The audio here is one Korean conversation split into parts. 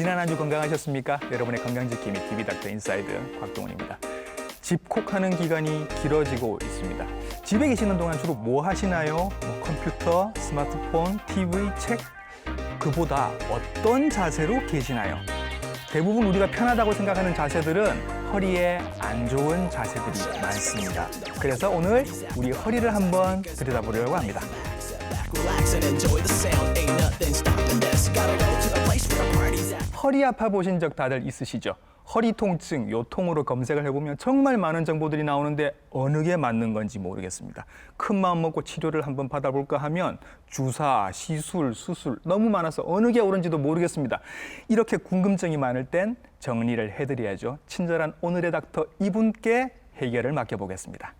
지난 한 주 건강하셨습니까? 여러분의 건강지킴이 TV닥터 인사이드 곽동훈입니다. 집콕하는 기간이 길어지고 있습니다. 집에 계시는 동안 주로 뭐 하시나요? 컴퓨터, 스마트폰, TV, 책? 그보다 어떤 자세로 계시나요? 대부분 우리가 편하다고 생각하는 자세들은 허리에 안 좋은 자세들이 많습니다. 그래서 오늘 우리 허리를 한번 들여다보려고 합니다. 허리 아파 보신 적 다들 있으시죠? 허리 통증, 요통으로 검색을 해보면 정말 많은 정보들이 나오는데 어느 게 맞는 건지 모르겠습니다. 큰 마음 먹고 치료를 한번 받아볼까 하면 주사, 시술, 수술 너무 많아서 어느 게 옳은지도 모르겠습니다. 이렇게 궁금증이 많을 땐 정리를 해드려야죠. 친절한 오늘의 닥터 이분께 해결을 맡겨보겠습니다.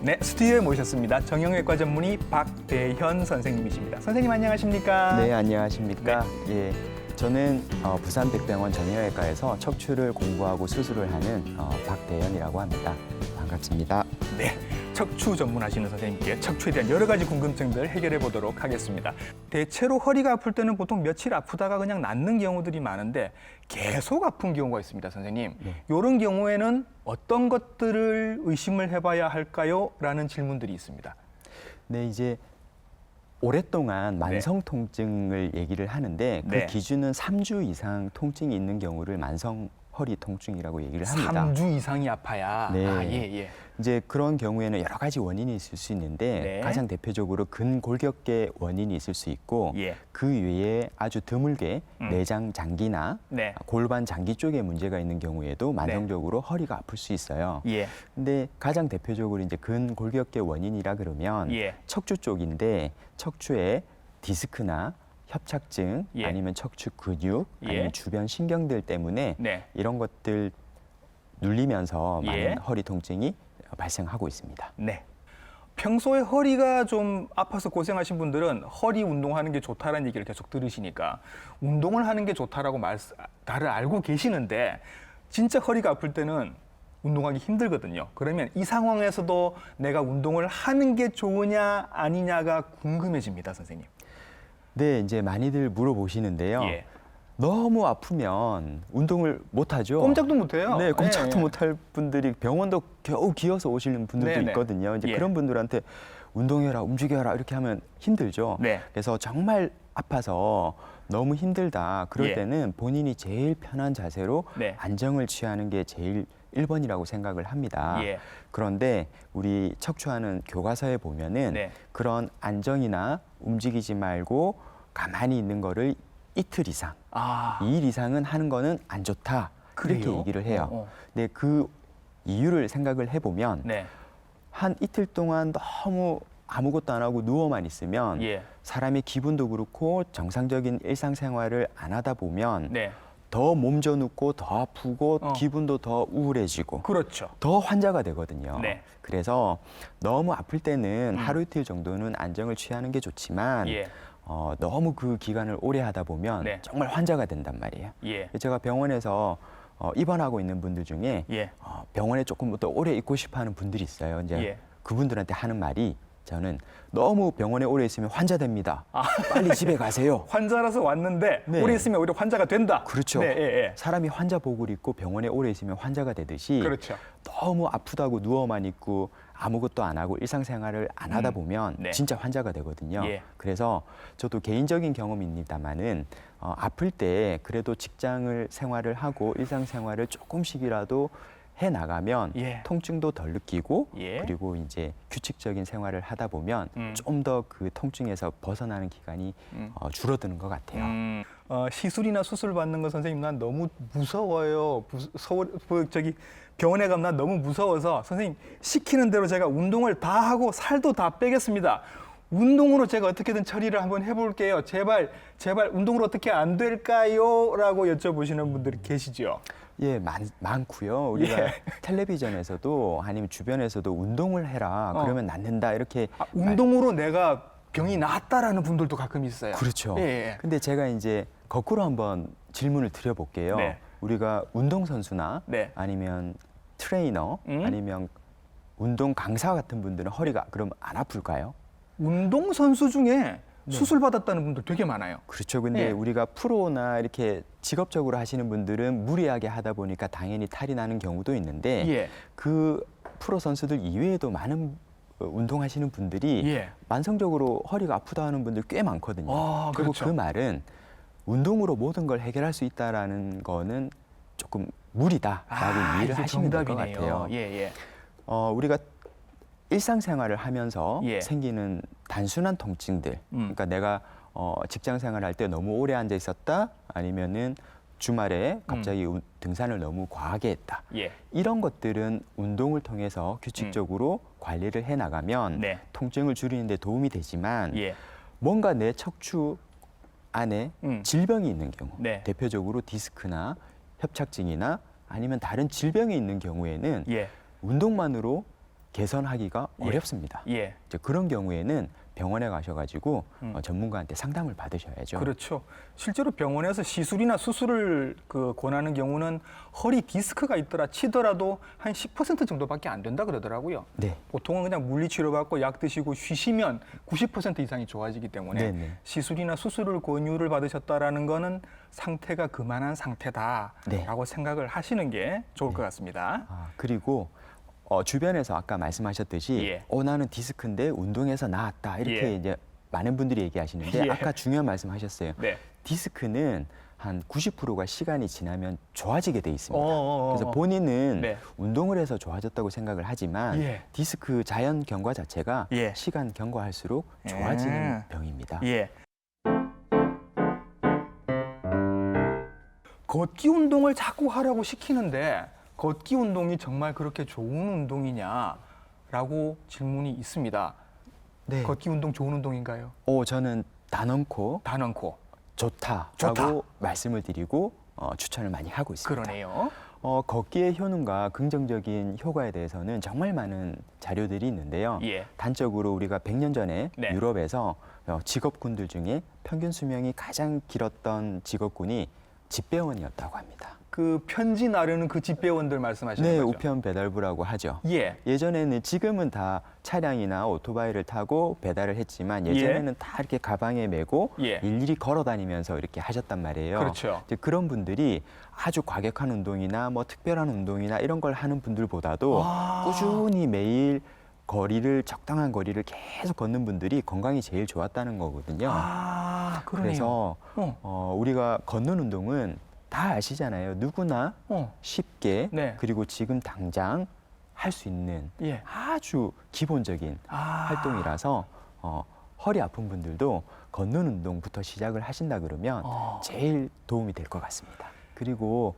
네, 스튜디오에 모셨습니다. 정형외과 전문의 박대현 선생님이십니다. 선생님 안녕하십니까? 네, 안녕하십니까? 예, 저는 부산 백병원 정형외과에서 척추를 공부하고 수술을 하는 박대현이라고 합니다. 반갑습니다. 네, 척추 전문하시는 선생님께 척추에 대한 여러 가지 궁금증들 해결해 보도록 하겠습니다. 대체로 허리가 아플 때는 보통 며칠 아프다가 그냥 낫는 경우들이 많은데 계속 아픈 경우가 있습니다, 선생님. 네. 이런 경우에는 어떤 것들을 의심을 해봐야 할까요? 라는 질문들이 있습니다. 네, 이제 오랫동안 만성 통증을 얘기를 하는데 그 네. 기준은 3주 이상 통증이 있는 경우를 만성 허리 통증이라고 얘기를 합니다. 3주 이상이 아파야. 네. 아, 예, 예. 이제 그런 경우에는 여러 가지 원인이 있을 수 있는데 네. 가장 대표적으로 근골격계 원인이 있을 수 있고 예. 그 외에 아주 드물게 내장 장기나 네. 골반 장기 쪽에 문제가 있는 경우에도 만성적으로 허리가 아플 수 있어요. 예. 근데 가장 대표적으로 이제 근골격계 원인이라 그러면 예. 척추 쪽인데 척추에 디스크나 협착증 예. 아니면 척추 근육 예. 아니면 주변 신경들 때문에 네. 이런 것들 눌리면서 많은 예. 허리 통증이 발생하고 있습니다. 네. 평소에 허리가 좀 아파서 고생하신 분들은 허리 운동하는 게 좋다라는 얘기를 계속 들으시니까 운동을 하는 게 좋다라고 다들 알고 계시는데 진짜 허리가 아플 때는 운동하기 힘들거든요. 그러면 이 상황에서도 내가 운동을 하는 게 좋으냐 아니냐가 궁금해집니다, 선생님. 네, 이제 많이들 물어보시는데요. 예. 너무 아프면 운동을 못 하죠. 꼼짝도 못 해요. 네, 꼼짝도 예. 못 할 분들이 병원도 겨우 기어서 오시는 분들도 네네. 있거든요. 이제 예. 그런 분들한테 운동해라, 움직여라 이렇게 하면 힘들죠. 네. 그래서 정말 아파서 너무 힘들다. 그럴 예. 때는 본인이 제일 편한 자세로 네. 안정을 취하는 게 제일 1번이라고 생각을 합니다. 예. 그런데 우리 척추하는 교과서에 보면은 네. 그런 안정이나 움직이지 말고 가만히 있는 거를 이틀 이상, 아, 2일 이상은 하는 거는 안 좋다. 이렇게 그래요? 얘기를 해요. 어. 근데 그 이유를 생각을 해보면 네. 한 이틀 동안 너무 아무것도 안 하고 누워만 있으면 예. 사람의 기분도 그렇고 정상적인 일상생활을 안 하다 보면 네. 더 몸져 눕고 더 아프고 어. 기분도 더 우울해지고 그렇죠. 더 환자가 되거든요. 네. 그래서 너무 아플 때는 하루 이틀 정도는 안정을 취하는 게 좋지만 예. 너무 그 기간을 오래 하다 보면 네. 정말 환자가 된단 말이에요. 예. 제가 병원에서 입원하고 있는 분들 중에 예. 병원에 조금 더 오래 있고 싶어하는 분들이 있어요. 이제 예. 그분들한테 하는 말이 저는 너무 병원에 오래 있으면 환자 됩니다. 빨리 집에 가세요. 환자라서 왔는데 네. 오래 있으면 오히려 환자가 된다. 그렇죠. 네, 예, 예. 사람이 환자복을 입고 병원에 오래 있으면 환자가 되듯이 그렇죠. 너무 아프다고 누워만 있고 아무것도 안 하고 일상생활을 안 하다 보면 네. 진짜 환자가 되거든요. 예. 그래서 저도 개인적인 경험입니다만은 아플 때 그래도 직장을 생활을 하고 일상생활을 조금씩이라도 해 나가면 예. 통증도 덜 느끼고 예. 그리고 이제 규칙적인 생활을 하다 보면 좀 더 그 통증에서 벗어나는 기간이 줄어드는 것 같아요. 시술이나 수술 받는 거 선생님 난 너무 무서워요. 저기 병원에 가면 난 너무 무서워서 선생님 시키는 대로 제가 운동을 다 하고 살도 다 빼겠습니다. 운동으로 제가 어떻게든 처리를 한번 해볼게요. 제발 운동으로 어떻게 안 될까요? 라고 여쭤보시는 분들이 계시죠. 예, 많고요. 우리가 예. 텔레비전에서도 아니면 주변에서도 운동을 해라. 그러면 낫는다. 이렇게 운동으로 내가 병이 나았다라는 분들도 가끔 있어요. 그렇죠. 예, 예. 근데 제가 이제 거꾸로 한번 질문을 드려볼게요. 네. 우리가 운동선수나 네. 아니면 트레이너 아니면 운동 강사 같은 분들은 허리가 그럼 안 아플까요? 운동 선수 중에 수술 받았다는 분들 되게 많아요. 그렇죠. 근데 네. 우리가 프로나 이렇게 직업적으로 하시는 분들은 무리하게 하다 보니까 당연히 탈이 나는 경우도 있는데 예. 그 프로 선수들 이외에도 많은 운동하시는 분들이 예. 만성적으로 허리가 아프다 하는 분들 꽤 많거든요. 아, 그리고 그렇죠. 그 말은 운동으로 모든 걸 해결할 수 있다라는 거는 조금 무리다라고 이해를 이게 하시면 될 것 정답이네요. 같아요. 예, 예. 우리가 일상생활을 하면서 예. 생기는 단순한 통증들, 그러니까 내가 직장 생활할 때 너무 오래 앉아 있었다, 아니면은 주말에 갑자기 등산을 너무 과하게 했다. 예. 이런 것들은 운동을 통해서 규칙적으로 관리를 해 나가면 네. 통증을 줄이는 데 도움이 되지만 예. 뭔가 내 척추 안에 질병이 있는 경우, 네. 대표적으로 디스크나 협착증이나 아니면 다른 질병이 있는 경우에는 예. 운동만으로 개선하기가 예. 어렵습니다. 예. 이제 그런 경우에는 병원에 가셔가지고 전문가한테 상담을 받으셔야죠. 그렇죠. 실제로 병원에서 시술이나 수술을 권하는 경우는 허리 디스크가 있더라 치더라도 한 10% 정도밖에 안 된다 그러더라고요. 네. 보통은 그냥 물리치료 받고 약 드시고 쉬시면 90% 이상이 좋아지기 때문에 네네. 시술이나 수술을 권유를 받으셨다라는 거는 상태가 그만한 상태다라고 네. 생각을 하시는 게 좋을 것 같습니다. 그리고 주변에서 아까 말씀하셨듯이 예. 나는 디스크인데 운동해서 나았다 이렇게 예. 이제 많은 분들이 얘기하시는데 예. 아까 중요한 말씀하셨어요. 네. 디스크는 한 90%가 시간이 지나면 좋아지게 돼 있습니다. 그래서 어. 본인은 네. 운동을 해서 좋아졌다고 생각을 하지만 예. 디스크 자연 경과 자체가 예. 시간 경과할수록 좋아지는 병입니다. 예. 걷기 운동을 자꾸 하라고 시키는데 걷기 운동이 정말 그렇게 좋은 운동이냐라고 질문이 있습니다. 네. 걷기 운동 좋은 운동인가요? 저는 단언코 단언코. 좋다라고 좋다. 말씀을 드리고 추천을 많이 하고 있습니다. 그러네요. 걷기의 효능과 긍정적인 효과에 대해서는 정말 많은 자료들이 있는데요. 예. 단적으로 우리가 100년 전에 네. 유럽에서 직업군들 중에 평균 수명이 가장 길었던 직업군이 집배원이었다고 합니다. 그 편지 나르는 그 집배원들 말씀하시는 네, 거죠? 우편 배달부라고 하죠. 예. 예전에는 지금은 다 차량이나 오토바이를 타고 배달을 했지만 예전에는 다 이렇게 가방에 메고 예. 일일이 걸어 다니면서 이렇게 하셨단 말이에요. 그렇죠. 이제 그런 분들이 아주 과격한 운동이나 뭐 특별한 운동이나 이런 걸 하는 분들보다도 꾸준히 매일 적당한 거리를 계속 걷는 분들이 건강이 제일 좋았다는 거거든요. 그러네요. 그래서 우리가 걷는 운동은 다 아시잖아요. 누구나 쉽게 네. 그리고 지금 당장 할 수 있는 예. 아주 기본적인 활동이라서 허리 아픈 분들도 걷는 운동부터 시작을 하신다 그러면 제일 도움이 될 것 같습니다. 그리고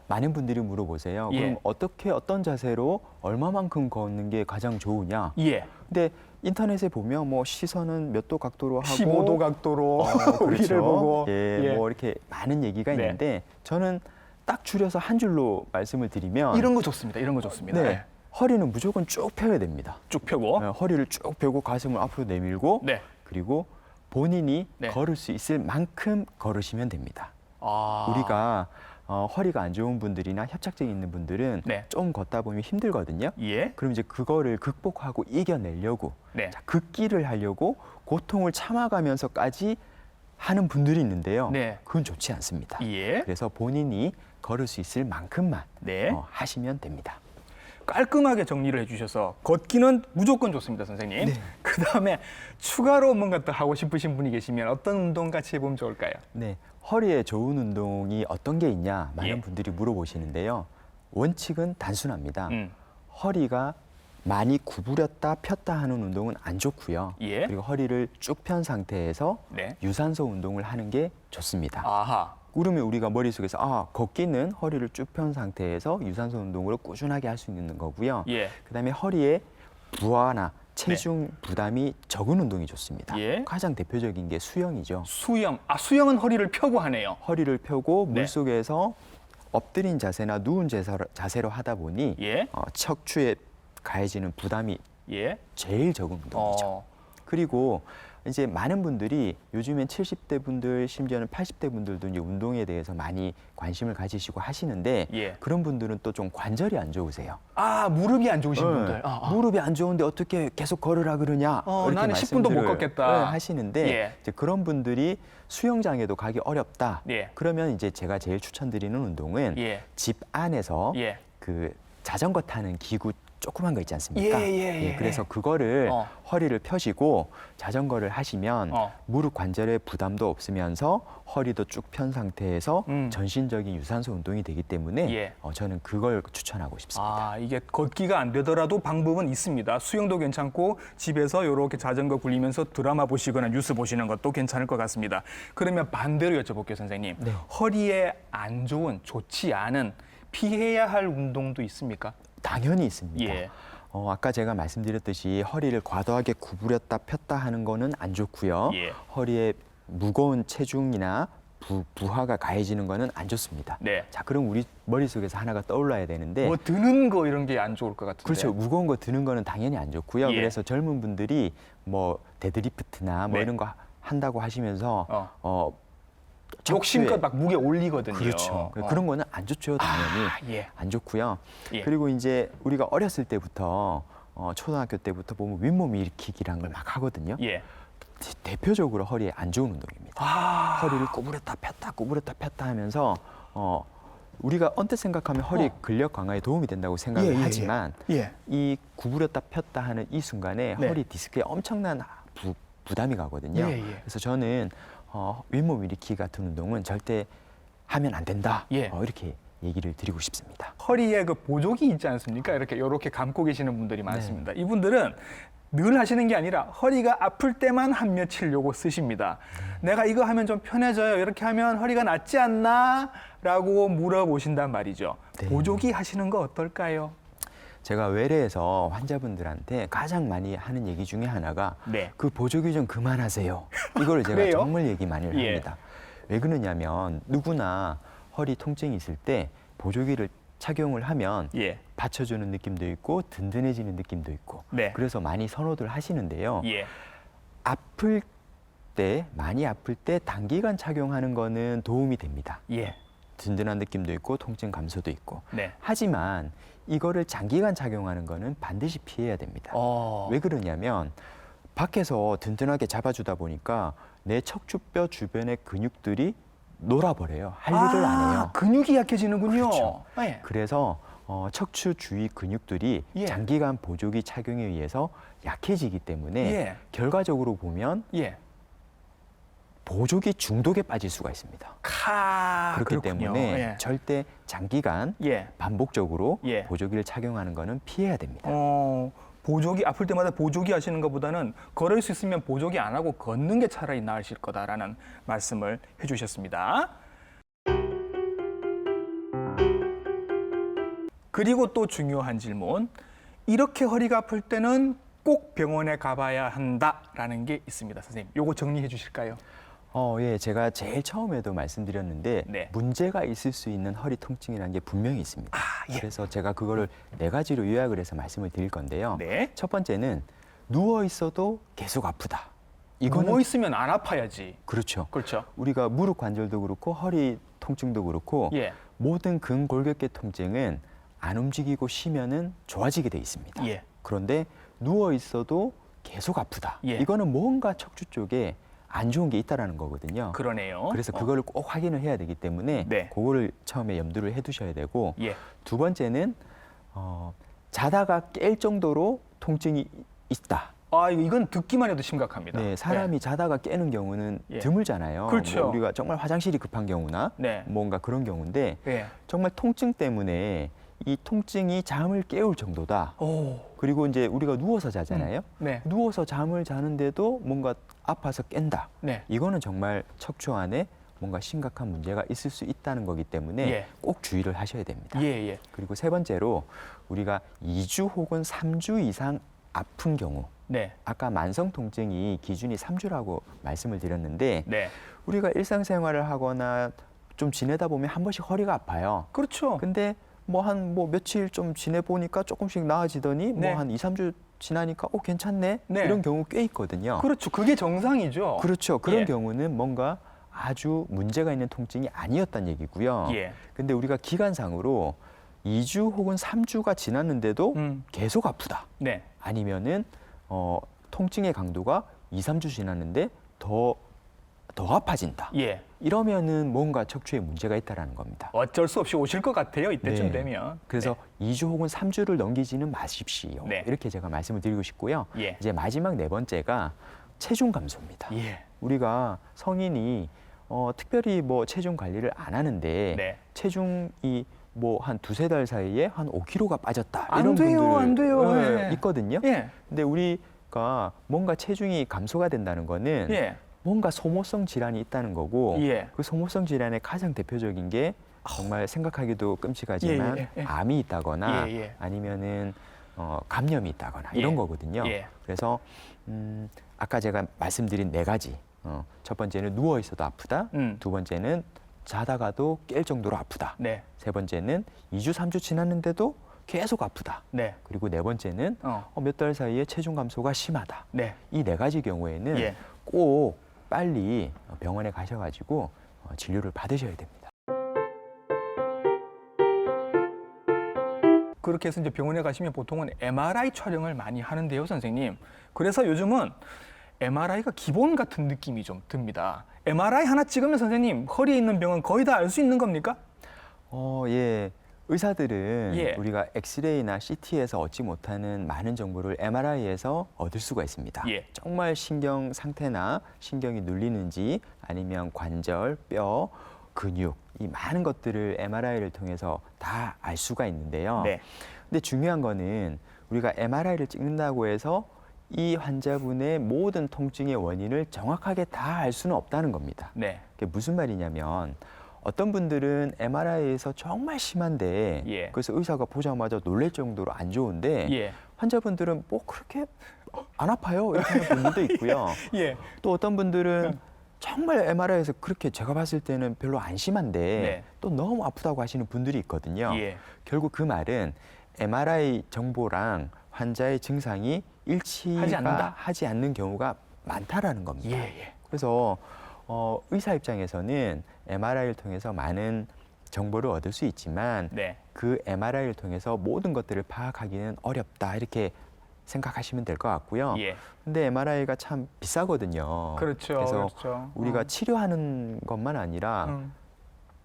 많은 분들이 물어보세요. 예. 그럼 어떤 자세로 얼마만큼 걷는 게 가장 좋으냐? 예. 근데 인터넷에 보면 뭐 시선은 몇 도 각도로 하고 15도 각도로 위를 그렇죠. 보고 예, 뭐 이렇게 많은 얘기가 네. 있는데 저는 딱 줄여서 한 줄로 말씀을 드리면 이런 거 좋습니다. 이런 거 좋습니다. 네, 네. 허리는 무조건 쭉 펴야 됩니다. 쭉 펴고. 네, 허리를 쭉 펴고 가슴을 앞으로 내밀고 네. 그리고 본인이 네. 걸을 수 있을 만큼 걸으시면 됩니다. 우리가 허리가 안 좋은 분들이나 협착증이 있는 분들은 네. 좀 걷다 보면 힘들거든요. 예. 그럼 이제 그거를 극복하고 이겨내려고 네. 극기를 하려고 고통을 참아가면서까지 하는 분들이 있는데요. 네. 그건 좋지 않습니다. 예. 그래서 본인이 걸을 수 있을 만큼만 네. 하시면 됩니다. 깔끔하게 정리를 해주셔서 걷기는 무조건 좋습니다, 선생님. 네. 그다음에 추가로 뭔가 더 하고 싶으신 분이 계시면 어떤 운동 같이 해보면 좋을까요? 네, 허리에 좋은 운동이 어떤 게 있냐 많은 예. 분들이 물어보시는데요. 원칙은 단순합니다. 음. 허리가 많이 구부렸다 폈다 하는 운동은 안 좋고요. 예. 그리고 허리를 쭉 편 상태에서 네. 유산소 운동을 하는 게 좋습니다. 아하. 그러면 우리가 머릿속에서 걷기는 허리를 쭉 편 상태에서 유산소 운동으로 꾸준하게 할 수 있는 거고요. 예. 그다음에 허리에 부하나 체중 부담이 적은 운동이 좋습니다. 예. 가장 대표적인 게 수영이죠. 수영. 수영은 허리를 펴고 하네요. 허리를 펴고 네. 물속에서 엎드린 자세나 누운 자세로 하다 보니 예. 척추에 가해지는 부담이 예. 제일 적은 운동이죠. 그리고 이제 많은 분들이 요즘엔 70대 분들, 심지어는 80대 분들도 이제 운동에 대해서 많이 관심을 가지시고 하시는데 예. 그런 분들은 또 좀 관절이 안 좋으세요. 아, 무릎이 안 좋으신 네. 분들. 무릎이 안 좋은데 어떻게 계속 걸으라 그러냐 이렇게 나는 10분도 못 걷겠다. 하시는데 예. 이제 그런 분들이 수영장에도 가기 어렵다. 예. 그러면 이제 제가 제일 추천드리는 운동은 예. 집 안에서 예. 그 자전거 타는 기구 조그만 거 있지 않습니까? 예. 그래서 그거를 허리를 펴시고 자전거를 하시면 어. 무릎 관절에 부담도 없으면서 허리도 쭉 편 상태에서 음. 전신적인 유산소 운동이 되기 때문에 예. 저는 그걸 추천하고 싶습니다. 아, 이게 걷기가 안 되더라도 방법은 있습니다. 수영도 괜찮고 집에서 이렇게 자전거 굴리면서 드라마 보시거나 뉴스 보시는 것도 괜찮을 것 같습니다. 그러면 반대로 여쭤볼게요, 선생님. 네. 허리에 안 좋은, 좋지 않은, 피해야 할 운동도 있습니까? 당연히 있습니다. 예. 아까 제가 말씀드렸듯이 허리를 과도하게 구부렸다 폈다 하는 거는 안 좋고요. 예. 허리에 무거운 체중이나 부하가 가해지는 거는 안 좋습니다. 네. 자, 그럼 우리 머릿속에서 하나가 떠올라야 되는데 뭐 드는 거 이런 게 안 좋을 것 같은데. 그렇죠. 무거운 거 드는 거는 당연히 안 좋고요. 예. 그래서 젊은 분들이 뭐 데드리프트나 뭐 네. 이런 거 한다고 하시면서 욕심껏 척추에- 막 무게 올리거든요. 그렇죠. 그런 거는 안 좋죠, 당연히. 예. 안 좋고요. 예. 그리고 이제 우리가 어렸을 때부터 초등학교 때부터 보면 윗몸 일으키기라는 걸 막 하거든요. 예. 대표적으로 허리에 안 좋은 운동입니다. 아, 허리를 구부렸다 폈다 하면서 우리가 언뜻 생각하면 허리 근력 강화에 도움이 된다고 생각을 하지만 예. 이 구부렸다 폈다 하는 이 순간에 네. 허리 디스크에 엄청난 부담이 가거든요. 예. 그래서 저는 윗몸 일으키기 같은 운동은 절대 하면 안 된다. 예. 이렇게 얘기를 드리고 싶습니다. 허리에 그 보조기 있지 않습니까? 이렇게 감고 계시는 분들이 많습니다. 이분들은 늘 하시는 게 아니라 허리가 아플 때만 한 며칠 요거 쓰십니다. 내가 이거 하면 좀 편해져요. 이렇게 하면 허리가 낫지 않나? 라고 물어보신단 말이죠. 네. 보조기 하시는 거 어떨까요? 제가 외래에서 환자분들한테 가장 많이 하는 얘기 중에 하나가 네. 그 보조기 좀 그만하세요. 이걸 제가 그래요? 정말 얘기 많이 예. 합니다. 왜 그러냐면 누구나 허리 통증이 있을 때 보조기를 착용을 하면 예. 받쳐주는 느낌도 있고 든든해지는 느낌도 있고 네. 그래서 많이 선호들 하시는데요. 예. 아플 때 많이 아플 때 단기간 착용하는 거는 도움이 됩니다. 예. 든든한 느낌도 있고 통증 감소도 있고 네. 하지만 이거를 장기간 착용하는 거는 반드시 피해야 됩니다. 왜 그러냐면 밖에서 든든하게 잡아주다 보니까 내 척추뼈 주변의 근육들이 놀아버려요. 할 일을 안 해요. 근육이 약해지는군요. 그렇죠. 예. 그래서 척추 주위 근육들이 예. 장기간 보조기 착용에 의해서 약해지기 때문에 예. 결과적으로 보면 예. 보조기 중독에 빠질 수가 있습니다. 그렇기 그렇군요. 때문에 예. 절대 장기간 예. 반복적으로 예. 보조기를 착용하는 거는 피해야 됩니다. 보조기 아플 때마다 보조기 하시는 것보다는 걸을 수 있으면 보조기 안 하고 걷는 게 차라리 나으실 거다라는 말씀을 해주셨습니다. 그리고 또 중요한 질문. 이렇게 허리가 아플 때는 꼭 병원에 가봐야 한다라는 게 있습니다. 선생님, 요거 정리해 주실까요? 예, 제가 제일 처음에도 말씀드렸는데 네. 문제가 있을 수 있는 허리 통증이라는 게 분명히 있습니다. 예. 그래서 제가 그거를 4가지로 요약을 해서 말씀을 드릴 건데요. 네. 첫 번째는 누워 있어도 계속 아프다. 이거는 누워 있으면 안 아파야지. 그렇죠. 그렇죠. 우리가 무릎 관절도 그렇고 허리 통증도 그렇고 예. 모든 근골격계 통증은 안 움직이고 쉬면은 좋아지게 돼 있습니다. 예. 그런데 누워 있어도 계속 아프다. 예. 이거는 뭔가 척추 쪽에 안 좋은 게 있다라는 거거든요. 그러네요. 그래서 그거를 꼭 확인을 해야 되기 때문에 네. 그거를 처음에 염두를 해두셔야 되고 예. 두 번째는 자다가 깰 정도로 통증이 있다. 이건 듣기만 해도 심각합니다. 네, 사람이 자다가 깨는 경우는 예. 드물잖아요. 그렇죠. 뭐 우리가 정말 화장실이 급한 경우나 네. 뭔가 그런 경우인데 예. 정말 통증 때문에 이 통증이 잠을 깨울 정도다. 오. 그리고 이제 우리가 누워서 자잖아요. 네. 누워서 잠을 자는데도 뭔가 아파서 깬다. 네. 이거는 정말 척추 안에 뭔가 심각한 문제가 있을 수 있다는 거기 때문에 예. 꼭 주의를 하셔야 됩니다. 예. 그리고 세 번째로 우리가 2주 혹은 3주 이상 아픈 경우 네. 아까 만성 통증이 기준이 3주라고 말씀을 드렸는데 네. 우리가 일상생활을 하거나 좀 지내다 보면 한 번씩 허리가 아파요. 그렇죠. 근데 뭐 며칠 좀 지내 보니까 조금씩 나아지더니 네. 뭐 한 2, 3주 지나니까 괜찮네. 네. 이런 경우 꽤 있거든요. 그렇죠. 그게 정상이죠. 그렇죠. 그런 예. 경우는 뭔가 아주 문제가 있는 통증이 아니었다는 얘기고요. 예. 근데 우리가 기간상으로 2주 혹은 3주가 지났는데도 계속 아프다. 네. 아니면은 통증의 강도가 2, 3주 지났는데 더 아파진다. 예. 이러면은 뭔가 척추에 문제가 있다라는 겁니다. 어쩔 수 없이 오실 것 같아요. 이때쯤 네. 되면. 그래서 2주 혹은 3주를 넘기지는 마십시오. 네. 이렇게 제가 말씀을 드리고 싶고요. 예. 이제 마지막 네 번째가 체중 감소입니다. 예. 우리가 성인이 특별히 뭐 체중 관리를 안 하는데 네. 체중이 뭐 한 두세 달 사이에 한 5kg가 빠졌다. 안 이런 돼요, 분들 안 돼요. 예. 있거든요. 예. 근데 우리가 뭔가 체중이 감소가 된다는 거는 예. 뭔가 소모성 질환이 있다는 거고 예. 그 소모성 질환의 가장 대표적인 게 정말 생각하기도 끔찍하지만 예. 암이 있다거나 예. 아니면은 감염이 있다거나 이런 예. 거거든요. 예. 그래서 아까 제가 말씀드린 네 가지. 첫 번째는 누워 있어도 아프다. 두 번째는 자다가도 깰 정도로 아프다. 네. 세 번째는 2주, 3주 지났는데도 계속 아프다. 네. 그리고 네 번째는 몇 달 사이에 체중 감소가 심하다. 네. 이 네 가지 경우에는 예. 꼭 빨리 병원에 가셔가지고 진료를 받으셔야 됩니다. 그렇게 해서 이제 병원에 가시면 보통은 MRI 촬영을 많이 하는데요, 선생님. 그래서 요즘은 MRI가 기본 같은 느낌이 좀 듭니다. MRI 하나 찍으면 선생님 허리에 있는 병은 거의 다 알 수 있는 겁니까? 예. 의사들은 예. 우리가 엑스레이나 CT에서 얻지 못하는 많은 정보를 MRI에서 얻을 수가 있습니다. 예. 정말 신경 상태나 신경이 눌리는지 아니면 관절, 뼈, 근육 이 많은 것들을 MRI를 통해서 다 알 수가 있는데요. 네. 근데 중요한 거는 우리가 MRI를 찍는다고 해서 이 환자분의 모든 통증의 원인을 정확하게 다 알 수는 없다는 겁니다. 네. 그게 무슨 말이냐면 어떤 분들은 MRI에서 정말 심한데 예. 그래서 의사가 보자마자 놀랄 정도로 안 좋은데 예. 환자분들은 뭐 그렇게 안 아파요 이렇게 하는 분들도 있고요. 예. 또 어떤 분들은 정말 MRI에서 그렇게 제가 봤을 때는 별로 안 심한데 네. 또 너무 아프다고 하시는 분들이 있거든요. 예. 결국 그 말은 MRI 정보랑 환자의 증상이 일치가 하지 않는 경우가 많다라는 겁니다. 예. 그래서 의사 입장에서는 MRI를 통해서 많은 정보를 얻을 수 있지만 네. 그 MRI를 통해서 모든 것들을 파악하기는 어렵다 이렇게 생각하시면 될 것 같고요. 예. 근데 MRI가 참 비싸거든요. 그렇죠. 그래서 그렇죠. 우리가 치료하는 것만 아니라 음.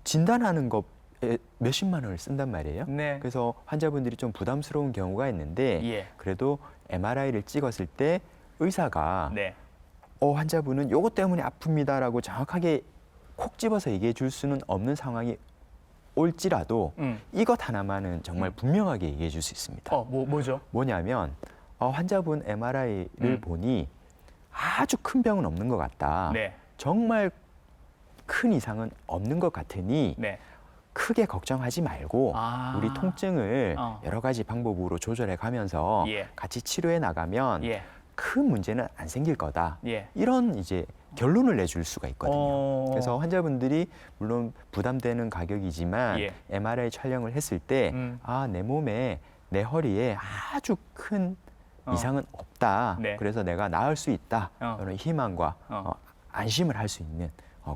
진단하는 것에 몇십만 원을 쓴단 말이에요. 네. 그래서 환자분들이 좀 부담스러운 경우가 있는데 예. 그래도 MRI를 찍었을 때 의사가 네. 환자분은 요것 때문에 아픕니다라고 정확하게 콕 집어서 얘기해 줄 수는 없는 상황이 올지라도 이것 하나만은 정말 분명하게 얘기해 줄 수 있습니다. 뭐죠? 뭐냐면 환자분 MRI를 보니 아주 큰 병은 없는 것 같다. 네. 정말 큰 이상은 없는 것 같으니 네. 크게 걱정하지 말고 우리 통증을 여러 가지 방법으로 조절해 가면서 예. 같이 치료해 나가면 예. 큰 문제는 안 생길 거다. 예. 이런 이제 결론을 내줄 수가 있거든요. 그래서 환자분들이 물론 부담되는 가격이지만 예. MRI 촬영을 했을 때 내 몸에 내 허리에 아주 큰 이상은 없다. 네. 그래서 내가 나을 수 있다. 그런 희망과 안심을 할 수 있는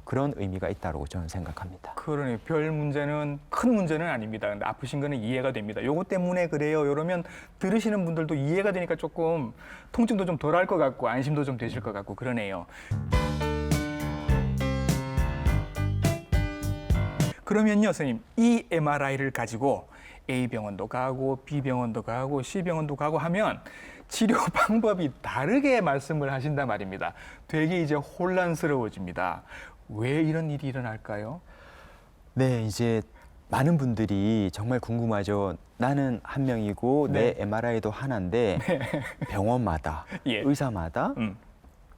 그런 의미가 있다고 저는 생각합니다. 그러니 별 문제는 큰 문제는 아닙니다. 근데 아프신 거는 이해가 됩니다. 요거 때문에 그래요. 이러면 들으시는 분들도 이해가 되니까 조금 통증도 좀 덜할 것 같고 안심도 좀 되실 것 같고 그러네요. 그러면요, 선생님, 이 MRI를 가지고 A 병원도 가고 B 병원도 가고 C 병원도 가고 하면 치료 방법이 다르게 말씀을 하신단 말입니다. 되게 이제 혼란스러워집니다. 왜 이런 일이 일어날까요? 네, 이제 많은 분들이 정말 궁금하죠. 나는 한 명이고 내 MRI도 하나인데 병원마다 예. 의사마다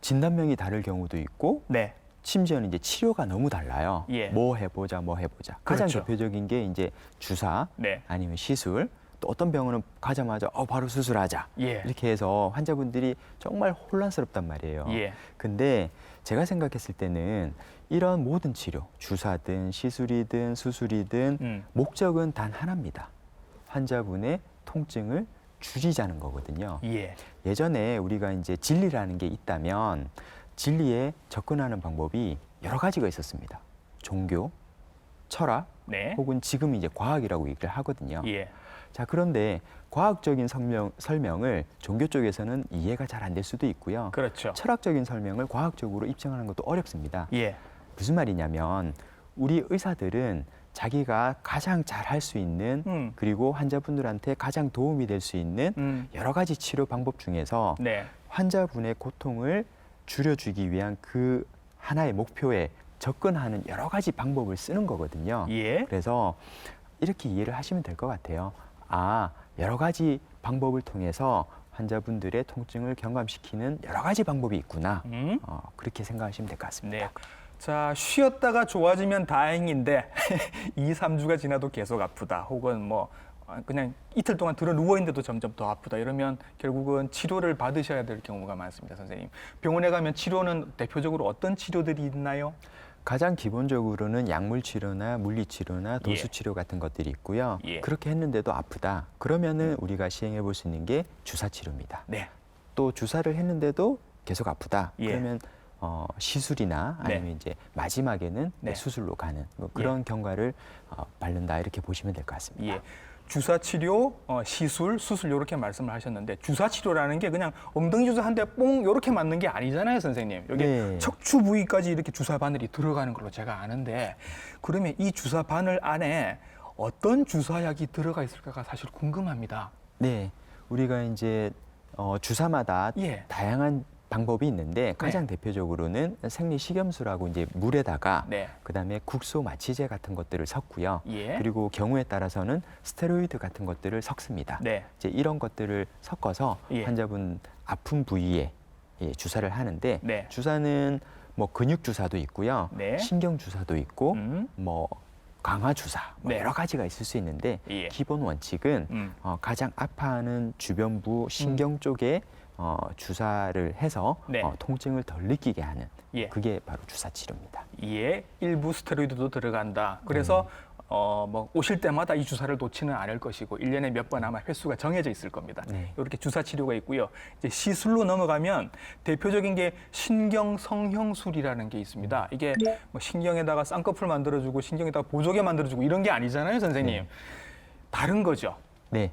진단명이 다를 경우도 있고 네. 심지어는 이제 치료가 너무 달라요. 예. 뭐 해보자. 가장 그렇죠. 대표적인 게 이제 주사 네. 아니면 시술. 또 어떤 병원은 가자마자 바로 수술하자. 예. 이렇게 해서 환자분들이 정말 혼란스럽단 말이에요. 예. 근데 제가 생각했을 때는 이런 모든 치료, 주사든 시술이든 수술이든 목적은 단 하나입니다. 환자분의 통증을 줄이자는 거거든요. 예. 예전에 우리가 이제 진리라는 게 있다면 진리에 접근하는 방법이 여러 가지가 있었습니다. 종교, 철학, 네. 혹은 지금 이제 과학이라고 얘기를 하거든요. 예. 자, 그런데 과학적인 설명을 종교 쪽에서는 이해가 잘 안 될 수도 있고요. 그렇죠. 철학적인 설명을 과학적으로 입증하는 것도 어렵습니다. 예. 무슨 말이냐면 우리 의사들은 자기가 가장 잘 할 수 있는 그리고 환자분들한테 가장 도움이 될 수 있는 여러 가지 치료 방법 중에서 네. 환자분의 고통을 줄여주기 위한 그 하나의 목표에 접근하는 여러 가지 방법을 쓰는 거거든요. 예. 그래서 이렇게 이해를 하시면 될 것 같아요. 아, 여러 가지 방법을 통해서 환자분들의 통증을 경감시키는 여러 가지 방법이 있구나. 그렇게 생각하시면 될 것 같습니다. 네. 자, 쉬었다가 좋아지면 다행인데 2, 3주가 지나도 계속 아프다. 혹은 뭐 그냥 이틀 동안 들어 누워 있는데도 점점 더 아프다. 이러면 결국은 치료를 받으셔야 될 경우가 많습니다, 선생님. 병원에 가면 치료는 대표적으로 어떤 치료들이 있나요? 가장 기본적으로는 약물 치료나 물리 치료나 도수 치료 같은 것들이 있고요. 예. 그렇게 했는데도 아프다. 그러면은 우리가 시행해 볼 수 있는 게 주사 치료입니다. 네. 또 주사를 했는데도 계속 아프다. 예. 그러면 시술이나 네. 아니면 이제 마지막에는 네. 수술로 가는 뭐 그런 경과를 밟는다 이렇게 보시면 될 것 같습니다. 예. 주사 치료, 시술, 수술 이렇게 말씀을 하셨는데 주사 치료라는 게 그냥 엉덩이 주사 한 대 뽕 이렇게 맞는 게 아니잖아요, 선생님. 여기 네. 척추 부위까지 이렇게 주사 바늘이 들어가는 걸로 제가 아는데 그러면 이 주사 바늘 안에 어떤 주사약이 들어가 있을까가 사실 궁금합니다. 네, 우리가 이제 주사마다 예. 다양한 방법이 있는데 가장 대표적으로는 생리식염수라고 이제 물에다가 네. 그다음에 국소 마취제 같은 것들을 섞고요. 예. 그리고 경우에 따라서는 스테로이드 같은 것들을 섞습니다. 네. 이제 이런 것들을 섞어서 예. 환자분 아픈 부위에 주사를 하는데 네. 주사는 뭐 근육 주사도 있고요. 네. 신경 주사도 있고 뭐 강화 주사 뭐 네. 여러 가지가 있을 수 있는데 예. 기본 원칙은 가장 아파하는 주변부 신경 쪽에 주사를 해서 네. 통증을 덜 느끼게 하는 예. 그게 바로 주사 치료입니다. 예, 일부 스테로이드도 들어간다. 그래서 뭐 오실 때마다 이 주사를 놓지는 않을 것이고 1년에 몇 번 아마 횟수가 정해져 있을 겁니다. 네. 이렇게 주사 치료가 있고요. 이제 시술로 넘어가면 대표적인 게 신경 성형술이라는 게 있습니다. 이게 뭐 신경에다가 쌍꺼풀 만들어주고 신경에다가 보조개 만들어주고 이런 게 아니잖아요, 선생님. 다른 거죠. 네.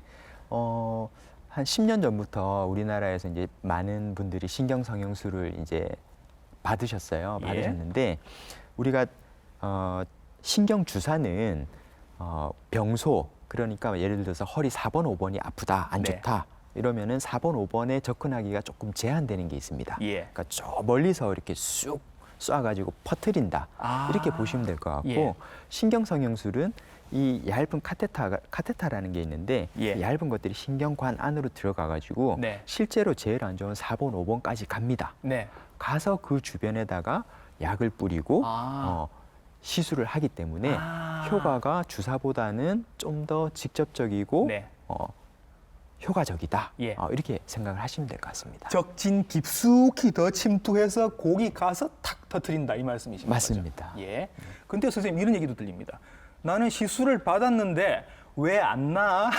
한 10년 전부터 우리나라에서 이제 많은 분들이 신경 성형술을 이제 받으셨어요. 예. 받으셨는데 우리가 신경 주사는 병소 그러니까 예를 들어서 허리 4번, 5번이 아프다, 안 네. 좋다. 이러면은 4번, 5번에 접근하기가 조금 제한되는 게 있습니다. 예. 그러니까 저 멀리서 이렇게 쑥 쏴가지고 퍼뜨린다. 아. 이렇게 보시면 될 것 같고 예. 신경 성형술은 이 얇은 카테타라는 게 있는데 예. 이 얇은 것들이 신경관 안으로 들어가가지고 네. 실제로 제일 안 좋은 4번, 5번까지 갑니다. 네. 가서 그 주변에다가 약을 뿌리고 아. 시술을 하기 때문에 아. 효과가 주사보다는 좀 더 직접적이고 네. 효과적이다. 예. 이렇게 생각을 하시면 될 것 같습니다. 적진 깊숙이 더 침투해서 고기 가서 탁 터트린다 이 말씀이십니까? 맞습니다. 예. 근데 선생님 이런 얘기도 들립니다. 나는 시술을 받았는데 왜 안 나?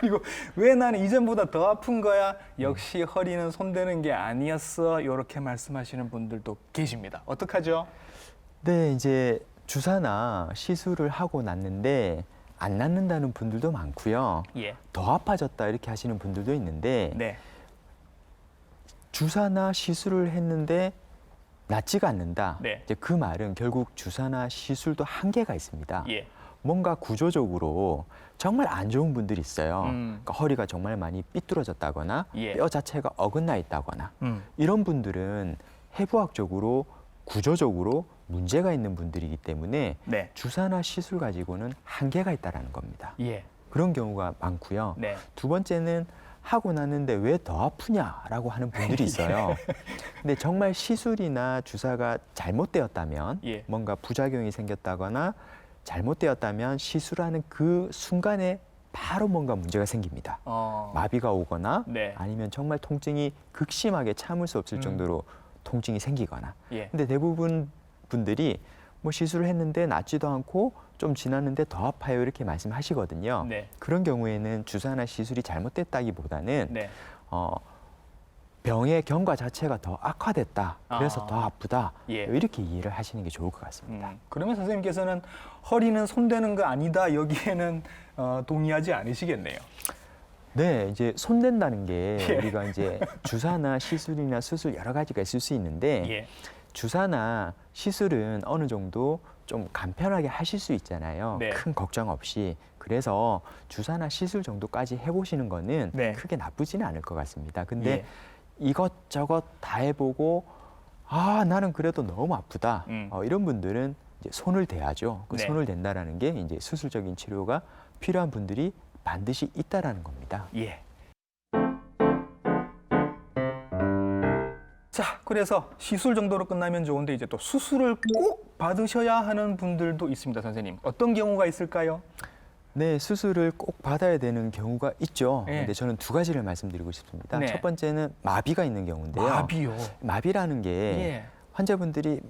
그리고 왜 나는 이전보다 더 아픈 거야? 역시 허리는 손대는 게 아니었어. 이렇게 말씀하시는 분들도 계십니다. 어떡하죠? 네, 이제 주사나 시술을 하고 났는데 안 낫는다는 분들도 많고요. 예. 더 아파졌다 이렇게 하시는 분들도 있는데 네. 주사나 시술을 했는데 낫지가 않는다. 네. 이제 그 말은 결국 주사나 시술도 한계가 있습니다. 예. 뭔가 구조적으로 정말 안 좋은 분들이 있어요. 음. 그러니까 허리가 정말 많이 삐뚤어졌다거나 예. 뼈 자체가 어긋나 있다거나 음. 이런 분들은 해부학적으로 구조적으로 문제가 있는 분들이기 때문에 네. 주사나 시술 가지고는 한계가 있다라는 겁니다. 예. 그런 경우가 많고요. 네. 두 번째는 하고 났는데 왜 더 아프냐라고 하는 분들이 있어요. 근데 정말 시술이나 주사가 잘못되었다면 예. 뭔가 부작용이 생겼다거나 잘못되었다면 시술하는 그 순간에 바로 뭔가 문제가 생깁니다. 마비가 오거나 네. 아니면 정말 통증이 극심하게 참을 수 없을 정도로 통증이 생기거나. 예. 근데 대부분 분들이 뭐 시술을 했는데 낫지도 않고 좀 지났는데 더 아파요 이렇게 말씀하시거든요. 네. 그런 경우에는 주사나 시술이 잘못됐다기보다는 네. 병의 경과 자체가 더 악화됐다. 그래서 더 아프다. 예. 이렇게 이해를 하시는 게 좋을 것 같습니다. 그러면 선생님께서는 허리는 손대는 거 아니다. 여기에는 동의하지 않으시겠네요. 네, 이제 손댄다는 게 예. 우리가 이제 주사나 시술이나 수술 여러 가지가 있을 수 있는데 예. 주사나 시술은 어느 정도 좀 간편하게 하실 수 있잖아요. 네. 큰 걱정 없이. 그래서 주사나 시술 정도까지 해보시는 거는 네. 크게 나쁘지는 않을 것 같습니다. 근데 예. 이것저것 다 해보고 나는 그래도 너무 아프다. 이런 분들은 이제 손을 대야죠. 그 네. 손을 댄다라는 게 이제 수술적인 치료가 필요한 분들이 반드시 있다라는 겁니다. 예. 자, 그래서 시술 정도로 끝나면 좋은데 이제 또 수술을 꼭 받으셔야 하는 분들도 있습니다, 선생님. 어떤 경우가 있을까요? 네, 수술을 꼭 받아야 되는 경우가 있죠. 네. 근데 저는 두 가지를 말씀드리고 싶습니다. 네. 첫 번째는 마비가 있는 경우인데요. 마비요. 마비라는 게 예. 환자분들이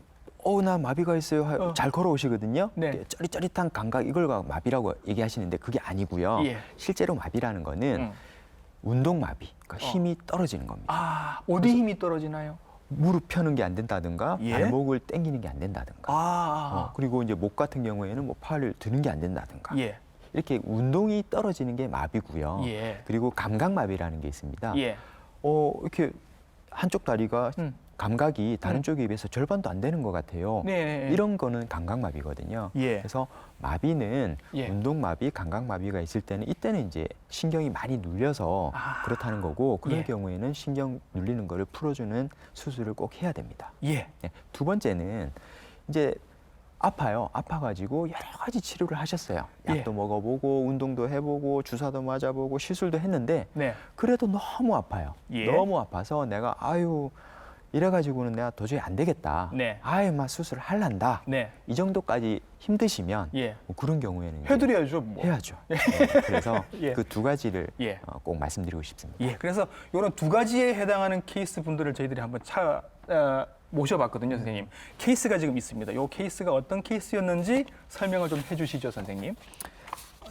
나 마비가 있어요. 잘 걸어오시거든요. 네. 짜릿짜릿한 감각 이걸 마비라고 얘기하시는데 그게 아니고요. 예. 실제로 마비라는 거는 운동 마비, 그러니까 힘이 떨어지는 겁니다. 어디 힘이 떨어지나요? 무릎 펴는 게 안 된다든가 예? 발목을 당기는 게 안 된다든가 그리고 이제 목 같은 경우에는 뭐 팔을 드는 게 안 된다든가 예. 이렇게 운동이 떨어지는 게 마비고요. 예. 그리고 감각마비라는 게 있습니다. 예. 이렇게 한쪽 다리가 감각이 다른 음. 쪽에 비해서 절반도 안 되는 것 같아요. 네. 이런 거는 감각마비거든요. 예. 그래서 마비는 예. 운동마비, 감각마비가 있을 때는 이때는 이제 신경이 많이 눌려서 그렇다는 거고 그런 예. 경우에는 신경 눌리는 거를 풀어주는 수술을 꼭 해야 됩니다. 예. 네. 두 번째는 이제 아파요. 아파가지고 여러 가지 치료를 하셨어요. 약도 예. 먹어보고 운동도 해보고 주사도 맞아보고 시술도 했는데 네. 그래도 너무 아파요. 예. 너무 아파서 내가 이래가지고는 내가 도저히 안 되겠다. 네. 막 수술을 할란다. 네. 이 정도까지 힘드시면 예. 뭐 그런 경우에는 이제 해드려야죠, 뭐. 해야죠. 네. 그래서 예. 그 두 가지를 예. 꼭 말씀드리고 싶습니다. 예. 그래서 이런 두 가지에 해당하는 케이스 분들을 저희들이 한번 모셔봤거든요, 선생님. 케이스가 지금 있습니다. 이 케이스가 어떤 케이스였는지 설명을 좀 해주시죠, 선생님.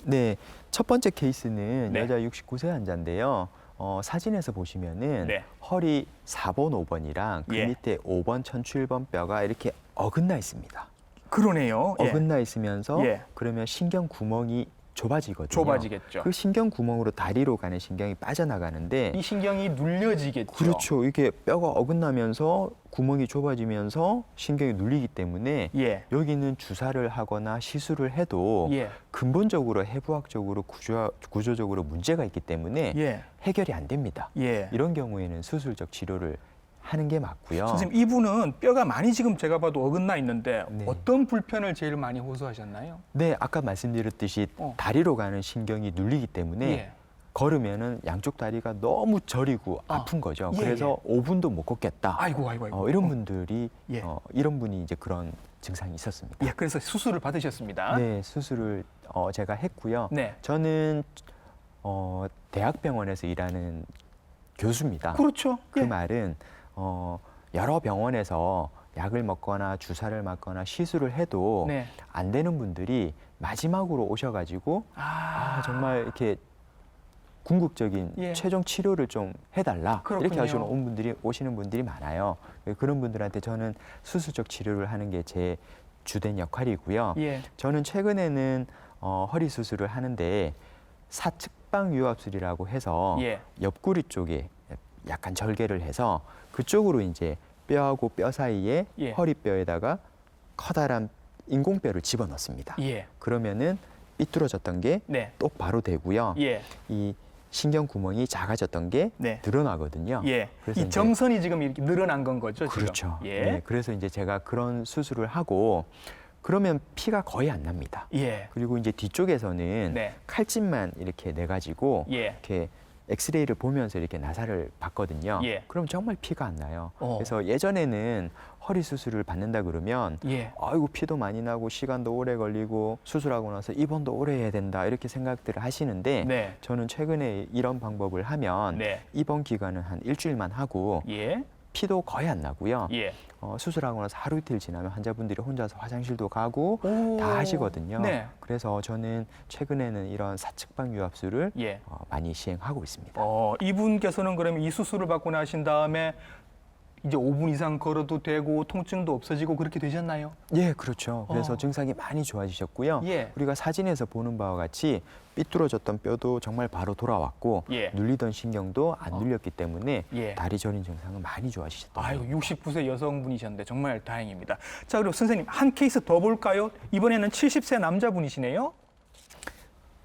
네, 첫 번째 케이스는 네. 여자 69세 환자인데요. 사진에서 보시면은 네. 허리 4번, 5번이랑 그 예. 밑에 5번, 1007번 뼈가 이렇게 어긋나 있습니다. 그러네요. 예. 어긋나 있으면서 예. 그러면 신경 구멍이 좁아지거든요. 좁아지겠죠. 그 신경 구멍으로 다리로 가는 신경이 빠져나가는데 이 신경이 눌려지겠죠. 그렇죠. 이게 뼈가 어긋나면서 구멍이 좁아지면서 신경이 눌리기 때문에 예. 여기는 주사를 하거나 시술을 해도 예. 근본적으로 해부학적으로 구조적으로 문제가 있기 때문에 예. 해결이 안 됩니다. 예. 이런 경우에는 수술적 치료를 하는 게 맞고요. 선생님, 이분은 뼈가 많이 지금 제가 봐도 어긋나 있는데 네. 어떤 불편을 제일 많이 호소하셨나요? 네, 아까 말씀드렸듯이 다리로 가는 신경이 눌리기 때문에 예. 걸으면은 양쪽 다리가 너무 저리고 아픈 거죠. 예, 그래서 5분도 못 걷겠다. 아이고. 이런 분들이 예. 이런 분이 이제 그런 증상이 있었습니다. 예, 그래서 수술을 받으셨습니다. 네, 수술을 제가 했고요. 네. 저는 대학병원에서 일하는 교수입니다. 그렇죠. 그 예. 말은 여러 병원에서 약을 먹거나 주사를 맞거나 시술을 해도 네. 안 되는 분들이 마지막으로 오셔가지고 정말 이렇게 궁극적인 예. 최종 치료를 좀 해달라 그렇군요. 이렇게 오시는 분들이 많아요. 그런 분들한테 저는 수술적 치료를 하는 게 제 주된 역할이고요. 예. 저는 최근에는 허리 수술을 하는데 사측방 유압술이라고 해서 예. 옆구리 쪽에 약간 절개를 해서 그쪽으로 이제 뼈하고 뼈 사이에 예. 허리뼈에다가 커다란 인공뼈를 집어넣습니다. 예. 그러면은 삐뚤어졌던 게 네. 똑바로 되고요. 예. 이 신경 구멍이 작아졌던 게 네. 드러나거든요. 예. 그래서 이 이제- 정선이 지금 이렇게 늘어난 건 거죠, 지금? 그렇죠. 예. 네, 그래서 이제 제가 그런 수술을 하고 그러면 피가 거의 안 납니다. 예. 그리고 이제 뒤쪽에서는 네. 칼집만 이렇게 내 가지고 예. 이렇게 엑스레이를 보면서 이렇게 나사를 봤거든요. 예. 그럼 정말 피가 안 나요. 어. 그래서 예전에는 허리 수술을 받는다 그러면 예. 아이고 피도 많이 나고 시간도 오래 걸리고 수술하고 나서 입원도 오래 해야 된다 이렇게 생각들을 하시는데 네. 저는 최근에 이런 방법을 하면 네. 입원 기간은 한 일주일만 하고 예. 피도 거의 안 나고요. 예. 수술하고 나서 하루 이틀 지나면 환자분들이 혼자서 화장실도 가고 오. 다 하시거든요. 네. 그래서 저는 최근에는 이런 사측방 유압수를 예. 많이 시행하고 있습니다. 이분께서는 그러면 이 수술을 받고 나신 다음에 이제 5분 이상 걸어도 되고 통증도 없어지고 그렇게 되셨나요? 예, 그렇죠. 그래서 증상이 많이 좋아지셨고요. 예. 우리가 사진에서 보는 바와 같이 삐뚤어졌던 뼈도 정말 바로 돌아왔고 예. 눌리던 신경도 안 눌렸기 때문에 예. 다리 저린 증상은 많이 좋아지셨던 아유, 거예요. 69세 여성분이셨는데 정말 다행입니다. 자, 그리고 선생님 한 케이스 더 볼까요? 이번에는 70세 남자분이시네요.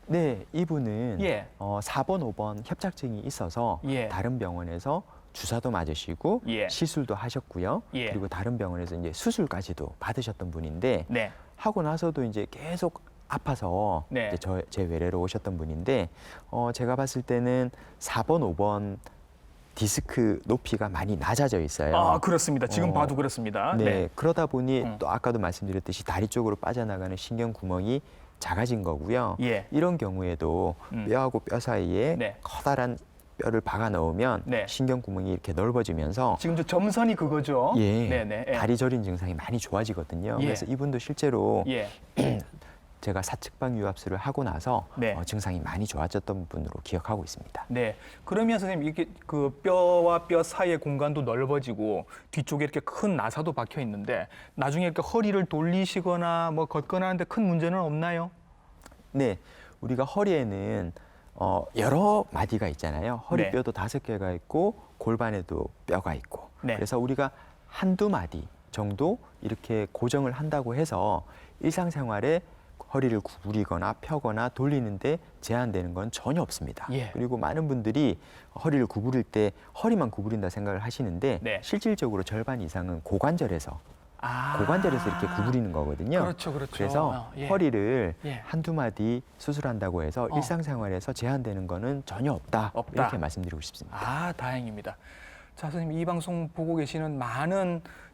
네, 이분은 예. 4번, 5번 협착증이 있어서 예. 다른 병원에서 주사도 맞으시고 예. 시술도 하셨고요. 예. 그리고 다른 병원에서 이제 수술까지도 받으셨던 분인데 네. 하고 나서도 이제 계속 아파서 네. 이제 제 외래로 오셨던 분인데 제가 봤을 때는 4번, 5번 디스크 높이가 많이 낮아져 있어요. 아, 그렇습니다. 지금 어, 봐도 그렇습니다. 네, 그러다 보니 음. 또 아까도 말씀드렸듯이 다리 쪽으로 빠져나가는 신경 구멍이 작아진 거고요. 예. 이런 경우에도 뼈하고 뼈 사이에 네. 커다란 뼈를 박아 넣으면 네. 신경 구멍이 이렇게 넓어지면서 지금 저 점선이 그거죠? 예, 네네. 예. 다리 저린 증상이 많이 좋아지거든요. 예. 그래서 이분도 실제로 예. 제가 사측방 유압수를 하고 나서 네. 증상이 많이 좋아졌던 분으로 기억하고 있습니다. 네. 그러면 선생님 이렇게 그 뼈와 뼈 사이의 공간도 넓어지고 뒤쪽에 이렇게 큰 나사도 박혀 있는데 나중에 이렇게 허리를 돌리시거나 뭐 걷거나 하는데 큰 문제는 없나요? 네, 우리가 허리에는 여러 마디가 있잖아요. 네. 허리뼈도 5개가 있고 골반에도 뼈가 있고. 네. 그래서 우리가 한두 마디 정도 이렇게 고정을 한다고 해서 일상생활에 허리를 구부리거나 펴거나 돌리는데 제한되는 건 전혀 없습니다. 예. 그리고 많은 분들이 허리를 구부릴 때 허리만 구부린다 생각을 하시는데 네. 실질적으로 절반 이상은 고관절에서 아. 고관절에서 이렇게 구부리는 거거든요. 그렇죠, 그렇죠. 그래서 예. 허리를 예. 한두 마디 수술한다고 해서 일상생활에서 제한되는 거는 전혀 없다. 없다. 이렇게 말씀드리고 싶습니다. 아, 다행입니다. 자, 선생님 이 방송 보고 계시는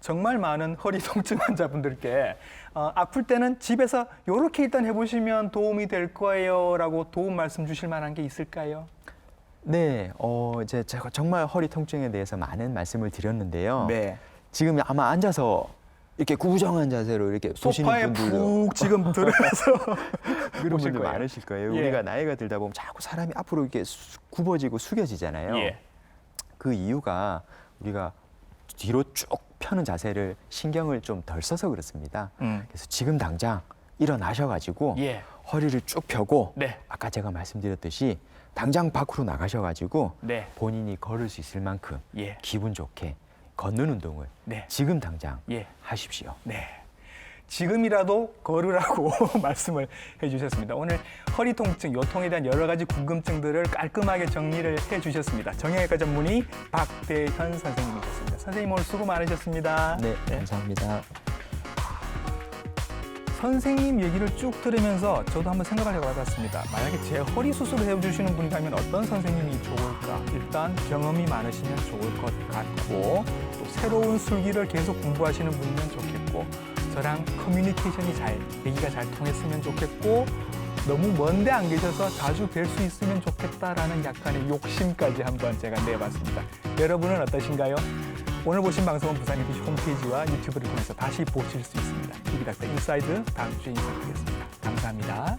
정말 많은 허리 통증 환자분들께 아플 때는 집에서 이렇게 일단 해보시면 도움이 될 거예요라고 도움 말씀 주실 만한 게 있을까요? 네, 이제 제가 정말 허리 통증에 대해서 많은 말씀을 드렸는데요. 네. 지금 아마 앉아서 이렇게 구부정한 자세로 이렇게 보시는 소파에 분들도 푹 지금 들어서 그런 보실 분들 거예요. 많으실 거예요. 예. 우리가 나이가 들다 보면 자꾸 사람이 앞으로 이렇게 굽어지고 숙여지잖아요. 예. 그 이유가 우리가 뒤로 쭉 펴는 자세를 신경을 좀 덜 써서 그렇습니다. 그래서 지금 당장 일어나셔가지고 예. 허리를 쭉 펴고 네. 아까 제가 말씀드렸듯이 당장 밖으로 나가셔가지고 네. 본인이 걸을 수 있을 만큼 예. 기분 좋게 걷는 운동을 네. 지금 당장 예. 하십시오. 네. 지금이라도 걸으라고 말씀을 해주셨습니다. 오늘 허리 통증, 요통에 대한 여러 가지 궁금증들을 깔끔하게 정리를 해주셨습니다. 정형외과 전문의 박대현 선생님이셨습니다. 선생님 오늘 수고 많으셨습니다. 네, 감사합니다. 선생님 얘기를 쭉 들으면서 저도 한번 생각을 해봤습니다. 만약에 제 허리 수술을 해주시는 분이라면 어떤 선생님이 좋을까? 일단 경험이 많으시면 좋을 것 같고 또 새로운 술기를 계속 공부하시는 분이면 좋겠고 저랑 커뮤니케이션이 얘기가 잘 통했으면 좋겠고 너무 먼데 안 계셔서 자주 뵐 수 있으면 좋겠다라는 약간의 욕심까지 한번 제가 내봤습니다. 여러분은 어떠신가요? 오늘 보신 방송은 부산 MBC 홈페이지와 유튜브를 통해서 다시 보실 수 있습니다. TV닥터 인사이드 다음 주에 인사드리겠습니다. 감사합니다.